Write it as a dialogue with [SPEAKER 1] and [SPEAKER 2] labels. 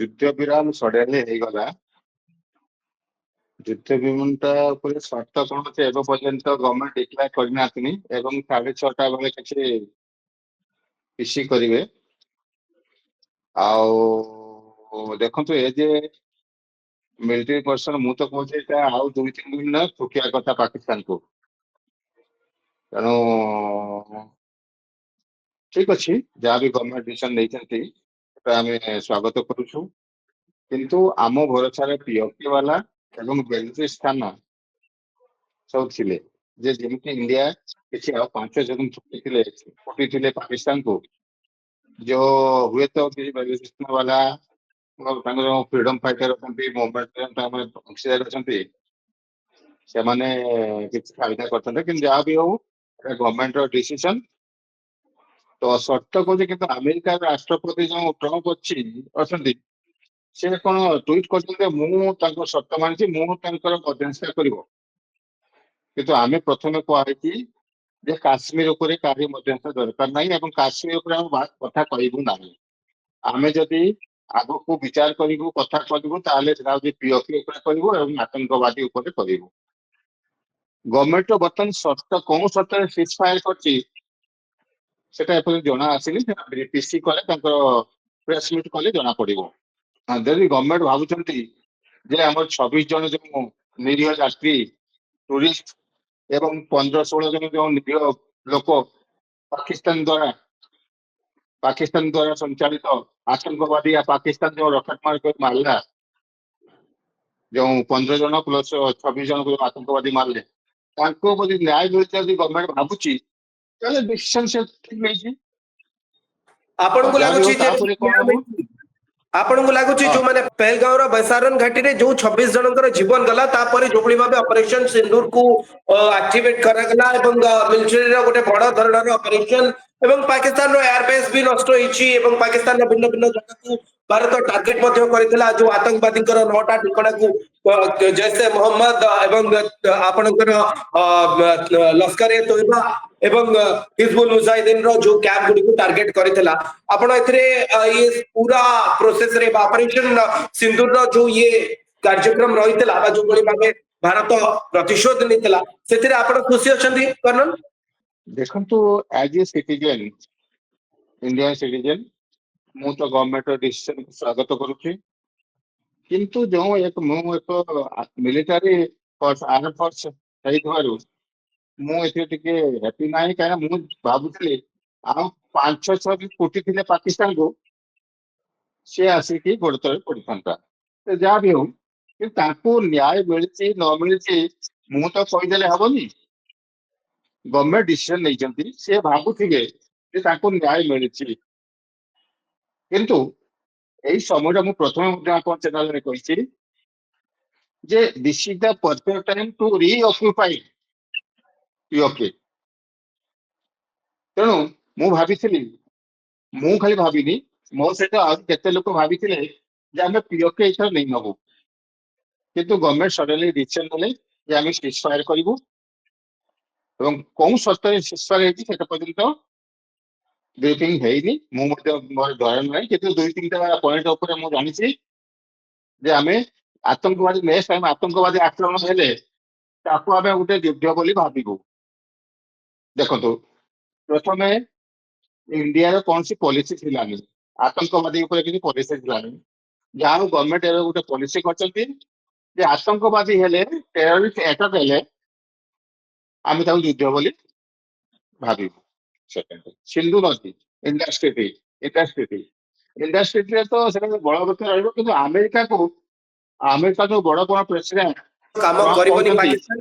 [SPEAKER 1] ଯୁଦ୍ଧ ବିରାମ ସଡନଲି ହେଇଗଲା। ଯୁଦ୍ଧ ବିମାନଟା ଉପରେ ସର୍ତ୍ତ କଣ ଅଛି ଏବେ ପର୍ଯ୍ୟନ୍ତ ଗଭର୍ଣ୍ଣମେଣ୍ଟ ଡିକ୍ଲେୟାର କରିନାହାନ୍ତି ଏବଂ 6:30 ବେଳେ କିଛି ପିସି କରିବେ। ଆଉ ଦେଖନ୍ତୁ ଏ ଯେ ମିଲିଟାରୀ ପର୍ସନ ମୁଁ ତ କହୁଛି ଏଇଟା ଆଉ 2-3 ଦିନ ଠୁକିବା କଥା ପାକିସ୍ତାନକୁ। ତେଣୁ ଠିକ ଅଛି, ଯାହା ବି ଗଭର୍ଣ୍ଣମେଣ୍ଟ ଡିସିସନ ନେଇଛନ୍ତି ସେଟା ଆମେ ସ୍ୱାଗତ କରୁଛୁ। କିନ୍ତୁ ଆମ ଭରସାରେ ପିଓକେ ବାଲା ଏବଂ ବେଲୁଚିସ୍ତାନ ସବୁ ଥିଲେ ଯେ ଯେମିତି ଇଣ୍ଡିଆ କିଛି ଆଉ 5 ଜଣ ଛୁଟିଥିଲେ ପାକିସ୍ତାନକୁ, ଯୋଉ ହୁଏତ କିଛି ବେଲୁଚିସ୍ତାନ ବାଲା ତାଙ୍କର ଫ୍ରିଡମ ଫାଇଟର ଅଛନ୍ତି, ମୁଭମେଣ୍ଟ ଅଂଶୀଦାର ଅଛନ୍ତି, ସେମାନେ କିଛି ଫାଇଦା କରିଛନ୍ତି। କିନ୍ତୁ ଯାହା ବି ହଉ ଗଭର୍ଣ୍ଣମେଣ୍ଟର ଡିସିସନ। ତ ସର୍ତ୍ତ କହୁଛି କିନ୍ତୁ ଆମେରିକାର ରାଷ୍ଟ୍ରପତି ଯୋଉ ଟ୍ରମ୍ପ ଅଛନ୍ତି ସେ କଣ ଟ୍ୱିଟ କରିଛନ୍ତି ମୁଁ ତାଙ୍କ ସର୍ତ୍ତ ମାନିଛି, ମୁଁ ତାଙ୍କର ମଧ୍ୟସ୍ଥତା କରିବ। କିନ୍ତୁ ଆମେ ପ୍ରଥମେ କୁହାହେଇଛି ଯେ କାଶ୍ମୀର ଉପରେ କାହାରି ମଧ୍ୟସ୍ଥତା ଦରକାର ନାହିଁ ଏବଂ କାଶ୍ମୀର ଉପରେ ଆମେ କଥା କହିବୁ ନାହିଁ। ଆମେ ଯଦି ଆଗକୁ ବିଚାର କରିବୁ, କଥା କହିବୁ, ତାହେଲେ ସେଟା ହଉଛି ପିଓକେ ଉପରେ କରିବୁ ଏବଂ ଆତଙ୍କବାଦୀ ଉପରେ କରିବୁ। ଗଭର୍ଣ୍ଣମେଣ୍ଟ ବର୍ତ୍ତମାନ ସର୍ତ୍ତ କୋଉ ସର୍ତ୍ତରେ ସିଜ୍ ଫାୟାର କରିଛି ସେଟା ଏପର୍ଯ୍ୟନ୍ତ ଜଣା ଆସିନି। ପିସି କଲେ ତାଙ୍କର ପ୍ରେସ ମିଟ୍ କଲେ ଜଣା ପଡିବ। ଯଦି ଗଭର୍ଣ୍ଣମେଣ୍ଟ ଭାବୁଛନ୍ତି ଯେ ଆମର 26 ଜଣ ଯୋଉ ନିରୀହ ଯାତ୍ରୀ ଟୁରିଷ୍ଟ ଏବଂ 15-16 ଜଣ ଯୋଉ ନିରୀହ ଲୋକ ପାକିସ୍ତାନ ଦ୍ୱାରା ସଞ୍ଚାଳିତ ଆତଙ୍କବାଦୀ ପାକିସ୍ତାନ ଯୋଉ ରକେଟ ମାରିଲା, ଯୋଉ 15 ଜଣ ପ୍ଲସ 26 ଜଣକୁ ଆତଙ୍କବାଦୀ ମାରିଲେ, ତାଙ୍କୁ ଯଦି ନ୍ୟାୟ ମିଳୁଛି ଯଦି ଗଭର୍ଣ୍ଣମେଣ୍ଟ ଭାବୁଛି ତାହେଲେ ଡିସିସନ ସେ ଠିକ ନେଇଛି।
[SPEAKER 2] ଆପଣଙ୍କୁ ଲାଗୁଛି
[SPEAKER 1] ତାପରେ କଣ ହବ?
[SPEAKER 2] ଆପଣଙ୍କୁ ଲାଗୁଛି ଯୋଉମାନେ ପହଲଗାଁର ବୈସାରନ ଘାଟିରେ ଯୋଉ 26 ଜଣଙ୍କର ଜୀବନ ଗଲା, ତାପରେ ଯୋଉଭଳି ଭାବେ ଅପରେସନ ସିନ୍ଦୁରକୁ ଆକ୍ଟିଭେଟ କରାଗଲା ଏବଂ ମିଲିଟାରୀର ଗୋଟେ ବଡ ଧରଣର ଅପରେସନ ଏବଂ ପାକିସ୍ତାନର ଏୟାରବେସ୍ ବି ନଷ୍ଟ ହେଇଛି ଏବଂ ପାକିସ୍ତାନର ଭିନ୍ନ ଭିନ୍ନ ଜାଗାକୁ ଭାରତ ଟାର୍ଗେଟ ମଧ୍ୟ କରିଥିଲା ଯୋଉ ଆତଙ୍କବାଦୀଙ୍କର 9ଟା ଠିକଣାକୁ ଜୈସେ ମହମ୍ମଦ ଏବଂ ଆପଣଙ୍କର ଲସ୍କର ଏ ତୋଇବା ଏବଂ ହିଜବୁଲ ମୁଜାହିଦିନର ଯୋଉ କ୍ୟାମ୍ପ ଗୁଡିକୁ ଟାର୍ଗେଟ କରିଥିଲା। ଆପଣ ଏଥିରେ ଇଏ ପୁରା ପ୍ରୋସେସରେ ବା ଅପରେସନ ସିନ୍ଦୁରର ଯୋଉ ଇଏ କାର୍ଯ୍ୟକ୍ରମ ରହିଥିଲା ବା ଯୋଉଭଳି ଭାବେ ଭାରତ ପ୍ରତିଶୋଧ ନେଇଥିଲା, ସେଥିରେ ଆପଣ ଖୁସି ଅଛନ୍ତି କର୍ଣ୍ଣନ?
[SPEAKER 1] ଦେଖନ୍ତୁ, ଆଜ ଏ ସିଟିଜେନ, ଇଣ୍ଡିଆନ ସିଟିଜେନ, ମୁଁ ତ ଗଭର୍ଣ୍ଣମେଣ୍ଟର ଡିସିସନକୁ ସ୍ୱାଗତ କରୁଛି। କିନ୍ତୁ ମୁଁ ଏକ ମିଲିଟାରୀ ଆର୍ମ ଫୋର୍ସ ହେଇଥିବାରୁ ମୁଁ ଏଥିରେ ଟିକେ ହ୍ୟାପି ନାହିଁ। କାହିଁକିନା ମୁଁ ଭାବୁଥିଲି ଆଉ 5-6 କୋଟି ଥିଲେ ପାକିସ୍ତାନକୁ ସେ ଆସିକି ଗୋଡ ତଳେ ପଡିଥାନ୍ତା। ଯାହା ବି ହଉ, କିନ୍ତୁ ତାଙ୍କୁ ନ୍ୟାୟ ମିଳିଛି ନ ମିଳିଛି ମୁଁ ତ କହିଦେଲେ ହବନି। ଗଭର୍ଣ୍ଣମେଣ୍ଟ ଡିସିସନ ନେଇଛନ୍ତି, ସେ ଭାବୁଥିବେ ଯେ ତାଙ୍କୁ ନ୍ୟାୟ ମିଳିଛି। କିନ୍ତୁ ଏଇ ସମୟଟା ମୁଁ ପ୍ରଥମେ ମଧ୍ୟ ଆପଣ ଚ୍ୟାନେଲରେ କହିଛି ଯେ this is the perfect time to reoccupy PoK. ତେଣୁ ମୁଁ ଭାବିଥିଲି, ମୁଁ ଖାଲି ଭାବିନି, ମୋ ସହିତ ଆଉ କେତେ ଲୋକ ଭାବିଥିଲେ ଯେ ଆମେ ପିଓକେ ଏଥର ନେଇ ନବୁ। କିନ୍ତୁ ଗଭର୍ଣ୍ଣମେଣ୍ଟ ସଡନଲି ଡିସିସନ ନେଲେ ଯେ ଆମେ ସିଜ୍ ଫାୟାର କରିବୁ ଏବଂ କୋଉ ସର୍ତ୍ତରେ ସିଜ୍ ଫାୟାର ହେଇଛି ସେଟା ପର୍ଯ୍ୟନ୍ତ ବ୍ରିଫିଂ ହେଇନି। ମୁଁ ମଧ୍ୟ ମୋର ଧାରଣା ନାହିଁ, କିନ୍ତୁ 2-3ଟା ପଏଣ୍ଟ ଉପରେ ମୁଁ ଜାଣିଛି ଯେ ଆମେ ଆତଙ୍କବାଦୀ ନେକ୍ସଟ ଟାଇମ ଆତଙ୍କବାଦୀ ଆକ୍ରମଣ ହେଲେ ତାକୁ ଆମେ ଗୋଟେ ଯୁଦ୍ଧ ବୋଲି ଭାବିବୁ। ଦେଖନ୍ତୁ, ପ୍ରଥମେ ଇଣ୍ଡିଆର କୌଣସି ପଲିସି ଥିଲାନି, ଆତଙ୍କବାଦୀ ଉପରେ କିଛି ପଲିସି ଥିଲାନି। ଯାହା ଗଭର୍ଣ୍ଣମେଣ୍ଟ ଏବେ ଗୋଟେ ପଲିସି କରିଛନ୍ତି ଯେ ଆତଙ୍କବାଦୀ ହେଲେ, ଟେରରିଷ୍ଟ ଆଟାକ ହେଲେ ଆମେ ତାକୁ ଯୁଦ୍ଧ ବୋଲି ଭାବିବୁ। ସେକେଣ୍ଡ, ସିନ୍ଧୁ ନଦୀ ଇଣ୍ଡଷ୍ଟ୍ରିରେ ତ ସେଟା ବଳବତ୍ତର ରହିବ। କିନ୍ତୁ ଆମେରିକା ଯୋଉ ବଡ ବଡ ପ୍ରେସିଡେଣ୍ଟ
[SPEAKER 2] କାମ କରିବନି ପାକିସ୍ତାନ।